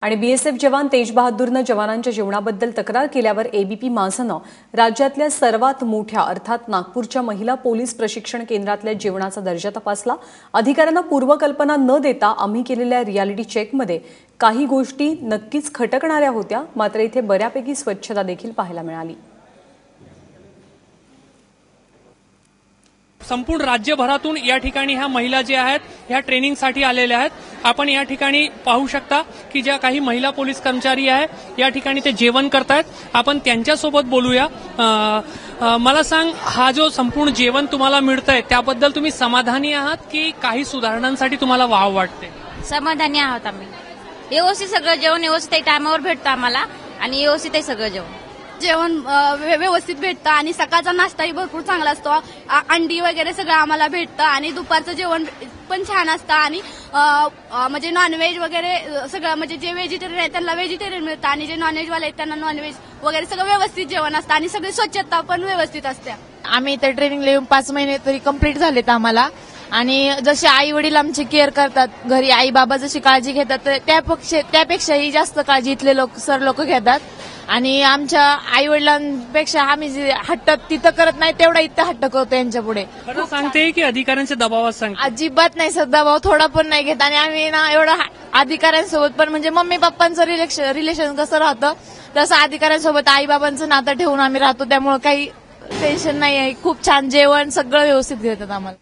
आणि बीएसएफ जवान तेज बहादूरनं जवानांच्या जेवणाबद्दल तक्रार केल्यावर एबीपी माझानं राज्यातल्या सर्वात मोठ्या अर्थात नागपूरच्या महिला पोलीस प्रशिक्षण केंद्रातल्या जेवणाचा दर्जा तपासला। अधिकाऱ्यांना पूर्वकल्पना न देता आम्ही केलेल्या रियालिटी चेकमध्ये काही गोष्टी नक्कीच खटकणाऱ्या होत्या, मात्र इथे बऱ्यापैकी स्वच्छता देखील पाहायला मिळाली। संपूर्ण राज्यभरातून या ठिकाणी ह्या महिला ज्या आहेत ह्या ट्रेनिंगसाठी आलेल्या आहेत। आपण या ठिकाणी पाहू शकता की ज्या काही महिला पोलीस कर्मचारी आहेत या ठिकाणी ते जेवण करतायत। आपण त्यांच्यासोबत बोलूया। मला सांग, हा जो संपूर्ण जेवण तुम्हाला मिळतंय त्याबद्दल तुम्ही समाधानी आहात की काही सुधारणांसाठी तुम्हाला वाव वाटते? समाधानी आहोत आम्ही। व्यवस्थित सगळं जेवण व्यवस्थित टायमावर भेटतं आम्हाला आणि व्यवस्थित आहे सगळं जेवण व्यवस्थित भेटतं आणि सकाळचा नाश्ताही भरपूर चांगला असतो। अंडी वगैरे सगळं आम्हाला भेटतं आणि दुपारचं जेवण पण छान असतं आणि म्हणजे नॉनव्हेज वगैरे सगळं, म्हणजे जे व्हेजिटेरियन आहेत त्यांना व्हेजिटेरियन मिळतं आणि जे नॉनव्हेज वाले आहेत त्यांना नॉनव्हेज वगैरे सगळं व्यवस्थित जेवण असतं आणि सगळी स्वच्छता पण व्यवस्थित असते। आम्ही इथे ट्रेनिंगला येऊन 5 महिने तरी कंप्लीट झालेत आम्हाला आणि जसे आई वडील आमची केअर करतात, घरी आई बाबा जशी काळजी घेतात त्यापेक्षाही जास्त काळजी इथले सर लोक घेतात आणि आमच्या आई वडिलांपेक्षा आम्ही जे हट्ट तिथं करत नाही तेवढा इथं हट्ट करतो यांच्या पुढे। खरं सांगते की अधिकाऱ्यांच्या दबावात सांगते? अजिबात नाही सर, दबाव थोडा पण नाही घेत आणि आम्ही ना एवढं अधिकाऱ्यांसोबत पण म्हणजे मम्मी पप्पांचं रिलेशन कसं राहतं तसं अधिकाऱ्यांसोबत आई बाबांचं नातं ठेवून आम्ही राहतो, त्यामुळे काही टेन्शन नाही आहे। खूप छान जेवण सगळं व्यवस्थित देतात आम्हाला।